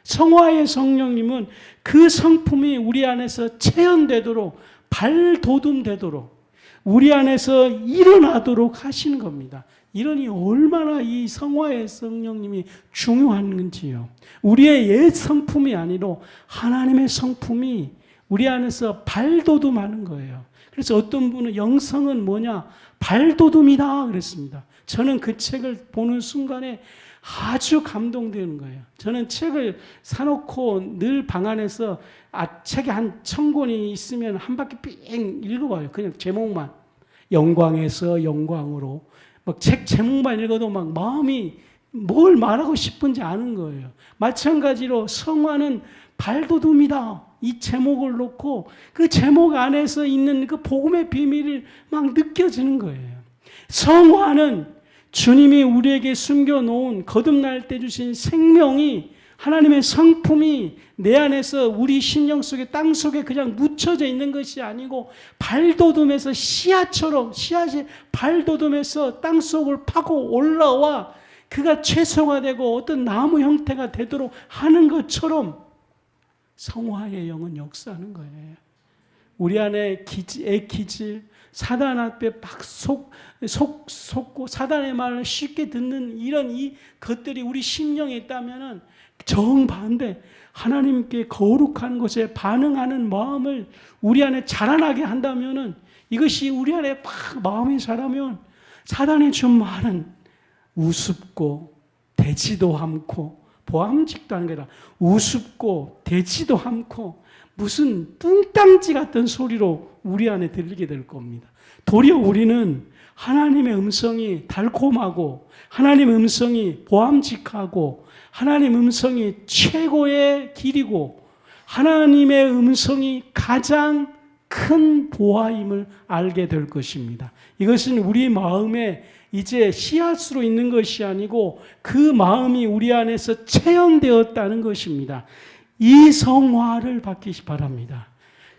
성화의 성령님은 그 성품이 우리 안에서 체현되도록, 발돋움되도록, 우리 안에서 일어나도록 하시는 겁니다. 이러니 얼마나 이 성화의 성령님이 중요한지요. 우리의 옛 성품이 아니라 하나님의 성품이 우리 안에서 발돋움하는 거예요. 그래서 어떤 분은 영성은 뭐냐? 발돋움이다 그랬습니다. 저는 그 책을 보는 순간에 아주 감동되는 거예요. 저는 책을 사놓고 늘 방 안에서 책이 한 1000권이 있으면 한 바퀴 삥 읽어봐요. 그냥 제목만. 영광에서 영광으로. 막 책 제목만 읽어도 막 마음이 뭘 말하고 싶은지 아는 거예요. 마찬가지로 성화는 발돋움이다. 이 제목을 놓고 그 제목 안에서 있는 그 복음의 비밀을 막 느껴지는 거예요. 성화는 주님이 우리에게 숨겨놓은 거듭날 때 주신 생명이, 하나님의 성품이 내 안에서 우리 심령 속에, 땅 속에 그냥 묻혀져 있는 것이 아니고 발돋움에서 씨앗이 발돋움에서 땅 속을 파고 올라와 그가 채소화되고 어떤 나무 형태가 되도록 하는 것처럼 성화의 영은 역사하는 거예요. 우리 안에 애기질, 사단 앞에 막 속고 사단의 말을 쉽게 듣는 이런 이 것들이 우리 심령에 있다면은 정반대 하나님께 거룩한 것에 반응하는 마음을 우리 안에 자라나게 한다면은, 이것이 우리 안에 막 마음이 자라면 사단이 준 말은 우습고 되지도 않고, 보암직도 않은 게 아니라 우습고 되지도 않고 무슨 뚱땅지 같은 소리로 우리 안에 들리게 될 겁니다. 도리어 우리는 하나님의 음성이 달콤하고, 하나님의 음성이 보암직하고, 하나님의 음성이 최고의 길이고, 하나님의 음성이 가장 큰 보화임을 알게 될 것입니다. 이것은 우리 마음에 이제 씨앗으로 있는 것이 아니고 그 마음이 우리 안에서 체험되었다는 것입니다. 이 성화를 받기 바랍니다.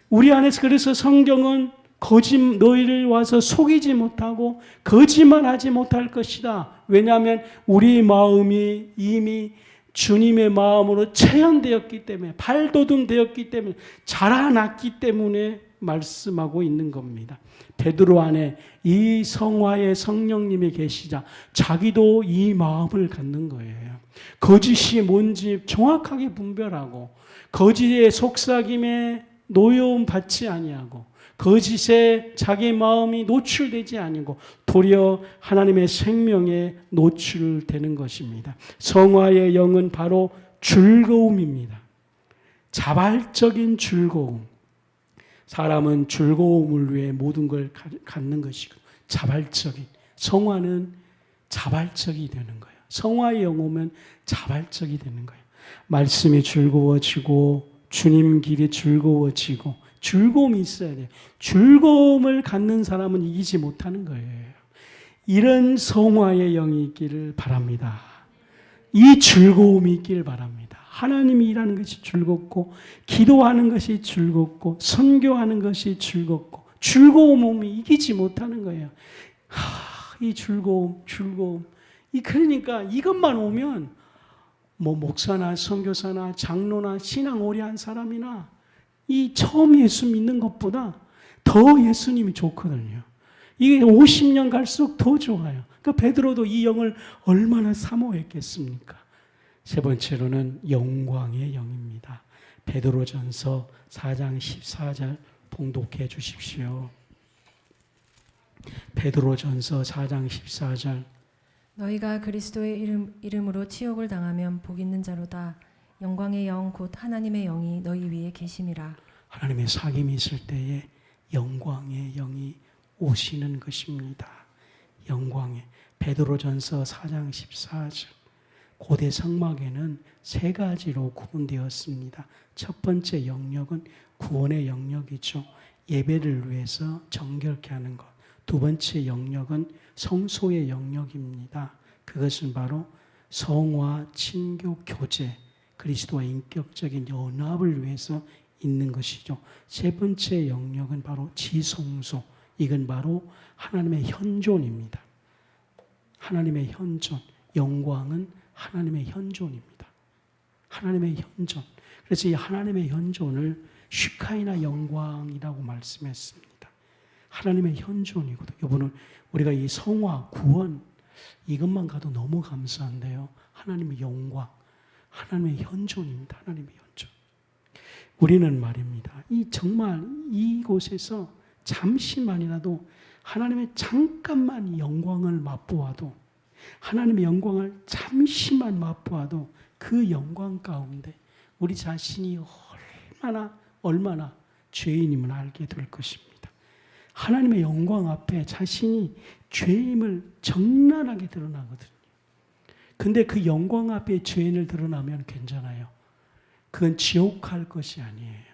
우리 안에서, 그래서 성경은 너희를 와서 속이지 못하고 거짓말하지 못할 것이다. 왜냐하면 우리 마음이 이미 주님의 마음으로 체현되었기 때문에, 발돋움되었기 때문에, 자라났기 때문에 말씀하고 있는 겁니다. 베드로 안에 이 성화의 성령님이 계시자 자기도 이 마음을 갖는 거예요. 거짓이 뭔지 정확하게 분별하고, 거짓의 속삭임에 노여움 받지 아니하고, 거짓에 자기 마음이 노출되지 아니고 도리어 하나님의 생명에 노출되는 것입니다. 성화의 영은 바로 즐거움입니다. 자발적인 즐거움. 사람은 즐거움을 위해 모든 걸 갖는 것이고, 자발적인, 성화는 자발적이 되는 거예요. 성화의 영 오면 자발적이 되는 거예요. 말씀이 즐거워지고 주님 길이 즐거워지고 즐거움이 있어야 돼요. 즐거움을 갖는 사람은 이기지 못하는 거예요. 이런 성화의 영이 있기를 바랍니다. 이 즐거움이 있기를 바랍니다. 하나님이 일하는 것이 즐겁고, 기도하는 것이 즐겁고, 선교하는 것이 즐겁고, 즐거움 오면 이기지 못하는 거예요. 이 즐거움. 그러니까 이것만 오면 목사나 선교사나 장로나 신앙 오래 한 사람이나 이 처음 예수 믿는 것보다 더 예수님이 좋거든요. 이게 50년 갈수록 더 좋아요. 그러니까 베드로도 이 영을 얼마나 사모했겠습니까? 세 번째로는 영광의 영입니다. 베드로전서 4장 14절 봉독해 주십시오. 베드로전서 4장 14절. 너희가 그리스도의 이름으로 치욕을 당하면 복 있는 자로다. 영광의 영 곧 하나님의 영이 너희 위에 계심이라. 하나님의 사귐이 있을 때에 영광의 영이 오시는 것입니다. 영광의. 베드로전서 4장 14절. 고대 성막에는 세 가지로 구분되었습니다. 첫 번째 영역은 구원의 영역이죠. 예배를 위해서 정결케 하는 것. 두 번째 영역은 성소의 영역입니다. 그것은 바로 성화, 친교, 교제, 그리스도와 인격적인 연합을 위해서 있는 것이죠. 세 번째 영역은 바로 지성소. 이건 바로 하나님의 현존입니다. 하나님의 현존. 영광은 하나님의 현존입니다. 하나님의 현존. 그래서 이 하나님의 현존을 슈카이나 영광이라고 말씀했습니다. 하나님의 현존이거든요. 여러분은 우리가 이 성화, 구원 이것만 가도 너무 감사한데요. 하나님의 영광, 하나님의 현존입니다. 하나님의 현존. 우리는 말입니다. 정말 이곳에서 잠시만이라도 하나님의 잠깐만 영광을 맛보아도, 하나님의 영광을 잠시만 맛보아도 그 영광 가운데 우리 자신이 얼마나 죄인임을 알게 될 것입니다. 하나님의 영광 앞에 자신이 죄임을 적나라하게 드러나거든요. 근데 그 영광 앞에 죄인을 드러나면 괜찮아요. 그건 지옥 갈 것이 아니에요.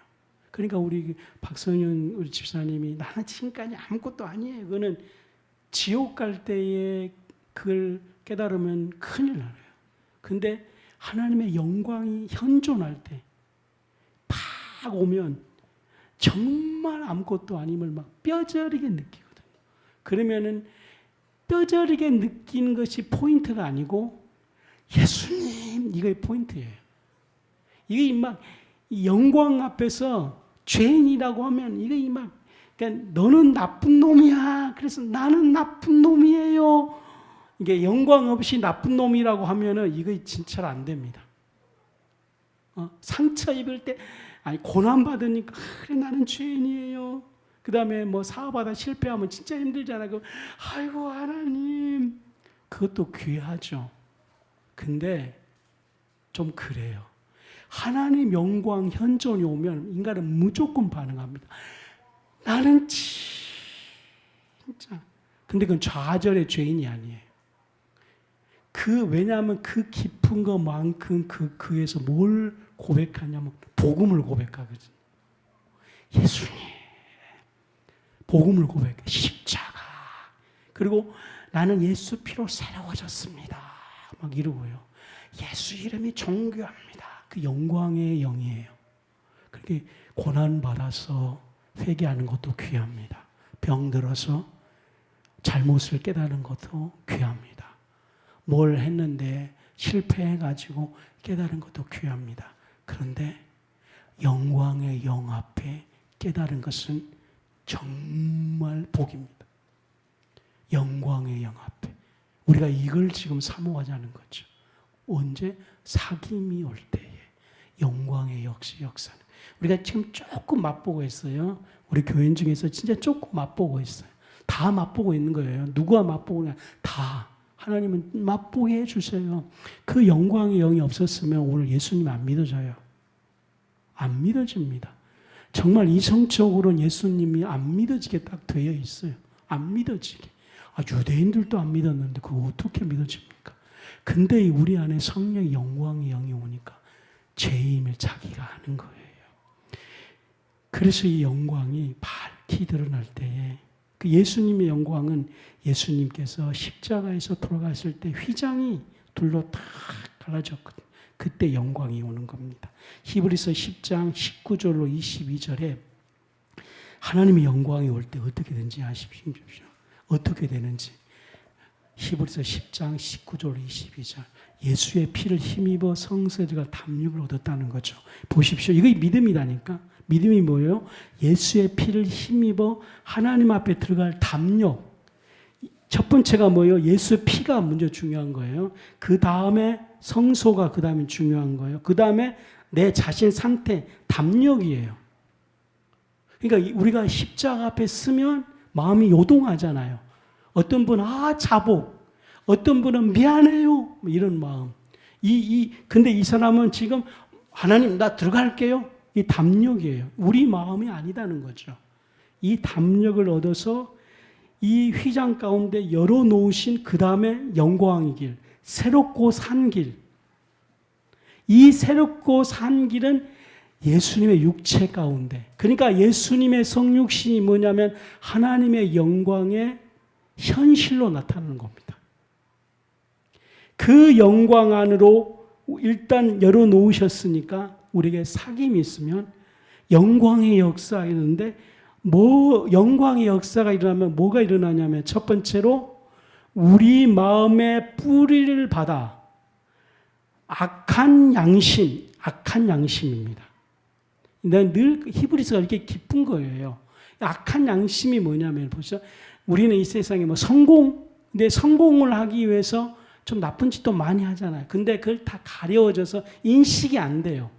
그러니까 우리 박성윤 우리 집사님이 나는 지금까지 아무것도 아니에요. 그거는 지옥 갈 때에 그걸 깨달으면 큰일 나요. 근데 하나님의 영광이 현존할 때 팍 오면 정말 아무것도 아님을 막 뼈저리게 느끼거든요. 그러면은 뼈저리게 느끼는 것이 포인트가 아니고 예수님 이게 포인트예요. 이게 막 영광 앞에서 죄인이라고 하면 이게 막 그러니까 너는 나쁜 놈이야. 그래서 나는 나쁜 놈이에요. 이게 영광 없이 나쁜 놈이라고 하면은 이거 진짜 안 됩니다. 상처 입을 때 아니 고난 받으니까 그래 나는 죄인이에요. 그다음에 뭐 사업하다 실패하면 진짜 힘들잖아요. 아이고 하나님 그것도 귀하죠. 근데 좀 그래요. 하나님 영광 현존이 오면 인간은 무조건 반응합니다. 나는 진짜 근데 그건 좌절의 죄인이 아니에요. 왜냐하면 그 깊은 것만큼 그에서 뭘 고백하냐면 복음을 고백하거든요. 예수님 복음을 고백해 십자가 그리고 나는 예수 피로 새로워졌습니다. 막 이러고요. 예수 이름이 존귀합니다. 그 영광의 영이에요. 그렇게 고난 받아서 회개하는 것도 귀합니다. 병 들어서 잘못을 깨닫는 것도 귀합니다. 뭘 했는데 실패해가지고 깨달은 것도 귀합니다. 그런데 영광의 영 앞에 깨달은 것은 정말 복입니다. 영광의 영 앞에. 우리가 이걸 지금 사모하자는 거죠. 언제? 사귐이 올 때에 영광의 역사는. 우리가 지금 조금 맛보고 있어요. 우리 교인 중에서 진짜 조금 맛보고 있어요. 다 맛보고 있는 거예요. 누가 맛보고 있냐? 다. 하나님은 맛보게 해주세요. 그 영광의 영이 없었으면 오늘 예수님 안 믿어져요. 안 믿어집니다. 정말 이성적으로는 예수님이 안 믿어지게 딱 되어 있어요. 안 믿어지게. 유대인들도 안 믿었는데 그거 어떻게 믿어집니까? 근데 우리 안에 성령의 영광의 영이 오니까 죄임을 자기가 아는 거예요. 그래서 이 영광이 밝히 드러날 때에 그 예수님의 영광은 예수님께서 십자가에서 돌아가실 때 휘장이 둘로 다 갈라졌거든요. 그때 영광이 오는 겁니다. 히브리서 10장 19절로 22절에 하나님의 영광이 올 때 어떻게 되는지 아십시오. 어떻게 되는지. 히브리서 10장 19절 22절 예수의 피를 힘입어 성세리가 담력을 얻었다는 거죠. 보십시오. 이거 믿음이라니까. 믿음이 뭐예요? 예수의 피를 힘입어 하나님 앞에 들어갈 담력. 첫 번째가 뭐예요? 예수의 피가 먼저 중요한 거예요. 그 다음에 성소가 그 다음에 중요한 거예요. 그 다음에 내 자신 상태, 담력이에요. 그러니까 우리가 십자가 앞에 서면 마음이 요동하잖아요. 어떤 분은 자복, 어떤 분은 미안해요. 이런 마음. 근데 이 사람은 지금 하나님 나 들어갈게요. 이 담력이에요. 우리 마음이 아니다는 거죠. 이 담력을 얻어서 이 휘장 가운데 열어놓으신 그 다음에 영광의 길, 새롭고 산 길. 이 새롭고 산 길은 예수님의 육체 가운데. 그러니까 예수님의 성육신이 뭐냐면 하나님의 영광의 현실로 나타나는 겁니다. 그 영광 안으로 일단 열어놓으셨으니까 우리에게 사귐이 있으면 영광의 역사가 있는데 영광의 역사가 일어나면 뭐가 일어나냐면 첫 번째로 우리 마음의 뿌리를 받아 악한 양심입니다. 늘 히브리서가 이렇게 깊은 거예요. 악한 양심이 뭐냐면 보세요. 우리는 이 세상에 근데 성공을 하기 위해서 좀 나쁜 짓도 많이 하잖아요. 근데 그걸 다 가려워져서 인식이 안 돼요.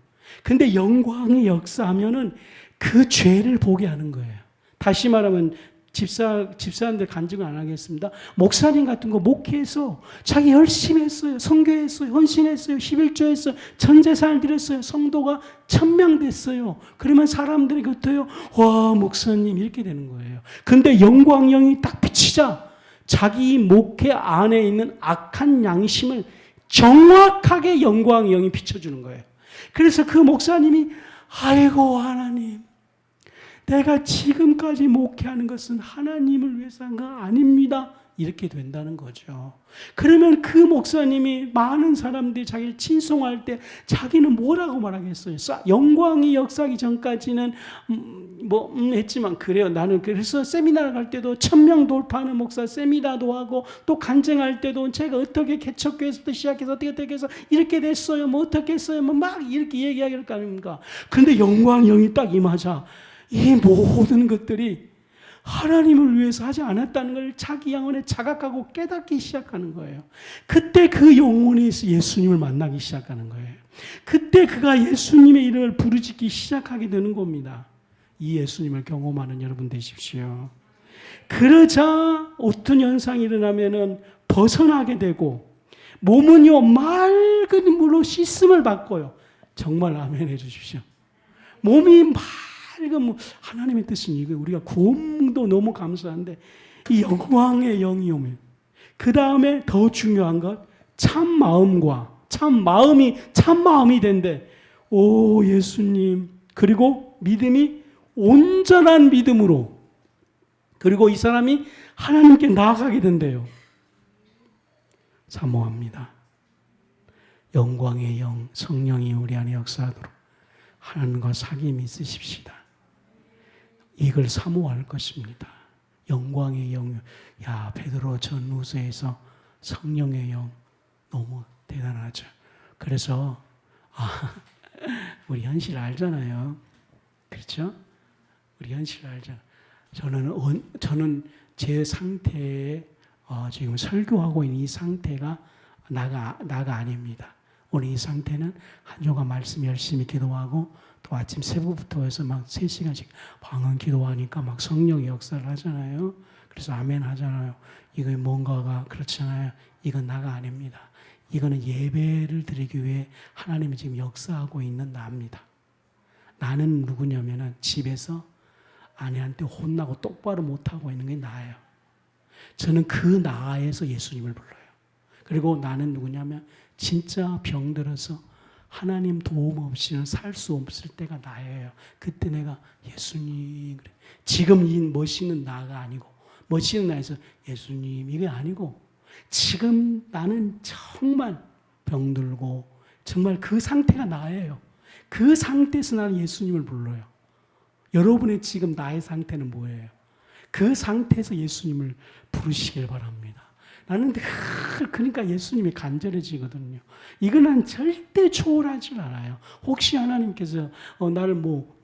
근데 영광의 역사하면은 그 죄를 보게 하는 거예요. 다시 말하면 집사님들 간증을 안 하겠습니다. 목사님 같은 거 목회해서 자기 열심히 했어요. 선교했어요. 헌신했어요. 11조 했어요. 전 재산을 드렸어요. 성도가 1000명 됐어요. 그러면 사람들이 그때요. 와 목사님 이렇게 되는 거예요. 근데 영광영이 딱 비치자 자기 목회 안에 있는 악한 양심을 정확하게 영광영이 비춰주는 거예요. 그래서 그 목사님이 아이고 하나님 내가 지금까지 목회하는 것은 하나님을 위해서가 아닙니다. 이렇게 된다는 거죠. 그러면 그 목사님이 많은 사람들이 자기를 친송할 때 자기는 뭐라고 말하겠어요? 영광이 역사하기 전까지는 했지만 그래요. 나는 그래서 세미나를 갈 때도 1000명 돌파하는 목사 세미나도 하고 또 간증할 때도 제가 어떻게 개척교회에서부터 시작해서 어떻게 해서 이렇게 됐어요. 뭐 어떻게 했어요. 뭐 막 이렇게 얘기하기를 거 아닙니까? 그런데 영광 영이 딱 임하자 이 모든 것들이 하나님을 위해서 하지 않았다는 걸 자기 영혼에 자각하고 깨닫기 시작하는 거예요. 그때 그 영혼이 예수님을 만나기 시작하는 거예요. 그때 그가 예수님의 이름을 부르짖기 시작하게 되는 겁니다. 이 예수님을 경험하는 여러분 되십시오. 그러자 어떤 현상이 일어나면은 벗어나게 되고 몸은요 맑은 물로 씻음을 받고요. 정말 아멘 해주십시오. 몸이 하나님의 뜻은 이거 우리가 구원도 너무 감사한데 이 영광의 영이 오면 그 다음에 더 중요한 것 참 마음이 된대. 오 예수님 그리고 믿음이 온전한 믿음으로 그리고 이 사람이 하나님께 나아가게 된대요. 사모합니다. 영광의 영 성령이 우리 안에 역사하도록 하나님과 사귐이 있으십시다. 이걸 사모할 것입니다. 영광의 영. 야, 베드로 전후서에서 성령의 영 너무 대단하죠. 그래서 우리 현실 알잖아요. 그렇죠? 우리 현실 알잖아요. 저는 제 상태에 지금 설교하고 있는 이 상태가 나가 아닙니다. 오늘 이 상태는 한 주간 말씀 열심히 기도하고 또 아침 새벽부터 해서 막 3시간씩 방언 기도하니까 막 성령의 역사를 하잖아요. 그래서 아멘 하잖아요. 이거 뭔가가 그렇잖아요. 이건 나가 아닙니다. 이거는 예배를 드리기 위해 하나님이 지금 역사하고 있는 나입니다. 나는 누구냐면은 집에서 아내한테 혼나고 똑바로 못하고 있는 게 나예요. 저는 그 나에서 예수님을 불러요. 그리고 나는 누구냐면 진짜 병들어서 하나님 도움 없이는 살 수 없을 때가 나예요. 그때 내가 예수님 그래. 지금 이 멋있는 나가 아니고 멋있는 나에서 예수님 이게 아니고 지금 나는 정말 병들고 정말 그 상태가 나예요. 그 상태에서 나는 예수님을 불러요. 여러분의 지금 나의 상태는 뭐예요? 그 상태에서 예수님을 부르시길 바랍니다. 나는 그러니까 예수님이 간절해지거든요. 이거는 절대 초월하지 않아요. 혹시 하나님께서 나를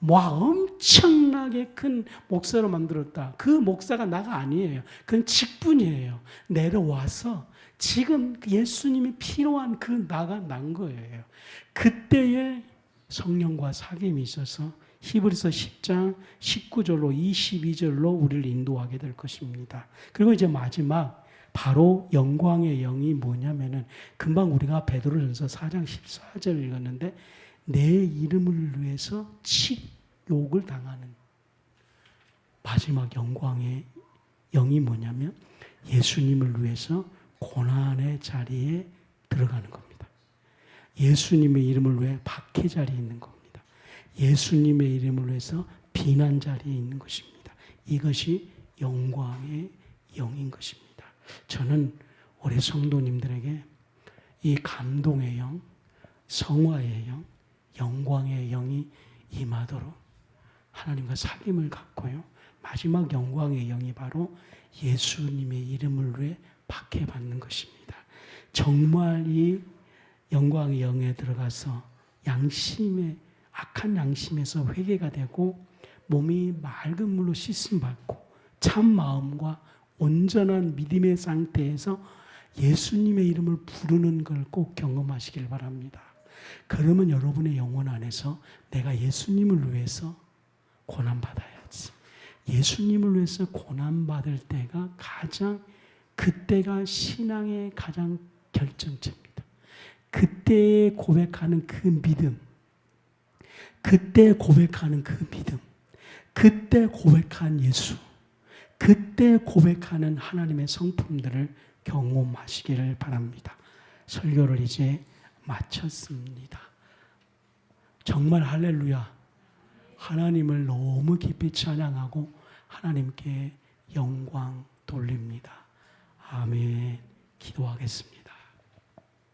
엄청나게 큰 목사로 만들었다. 그 목사가 나가 아니에요. 그건 직분이에요. 내려와서 지금 예수님이 필요한 그 나가 난 거예요. 그때에 성령과 사귐이 있어서 히브리서 10장 19절로 22절로 우리를 인도하게 될 것입니다. 그리고 이제 마지막 바로 영광의 영이 뭐냐면은 금방 우리가 베드로전서 4장 14절 읽었는데 내 이름을 위해서 욕을 당하는 마지막 영광의 영이 뭐냐면 예수님을 위해서 고난의 자리에 들어가는 겁니다. 예수님의 이름을 위해 박해 자리에 있는 겁니다. 예수님의 이름을 위해서 비난 자리에 있는 것입니다. 이것이 영광의 영인 것입니다. 저는 우리 성도님들에게 이 감동의 영, 성화의 영, 영광의 영이 임하도록 하나님과 사귐을 갖고요. 마지막 영광의 영이 바로 예수님의 이름을 위해 박해받는 것입니다. 정말 이 영광의 영에 들어가서 악한 양심에서 회개가 되고 몸이 맑은 물로 씻음받고 참 마음과 온전한 믿음의 상태에서 예수님의 이름을 부르는 걸 꼭 경험하시길 바랍니다. 그러면 여러분의 영혼 안에서 내가 예수님을 위해서 고난받아야지. 예수님을 위해서 고난받을 때가 그때가 신앙의 가장 결정체입니다. 그때 고백하는 그 믿음, 그때 고백하는 그 믿음, 그때 고백한 예수, 그때 고백하는 하나님의 성품들을 경험하시기를 바랍니다. 설교를 이제 마쳤습니다. 정말 할렐루야. 하나님을 너무 깊이 찬양하고 하나님께 영광 돌립니다. 아멘. 기도하겠습니다.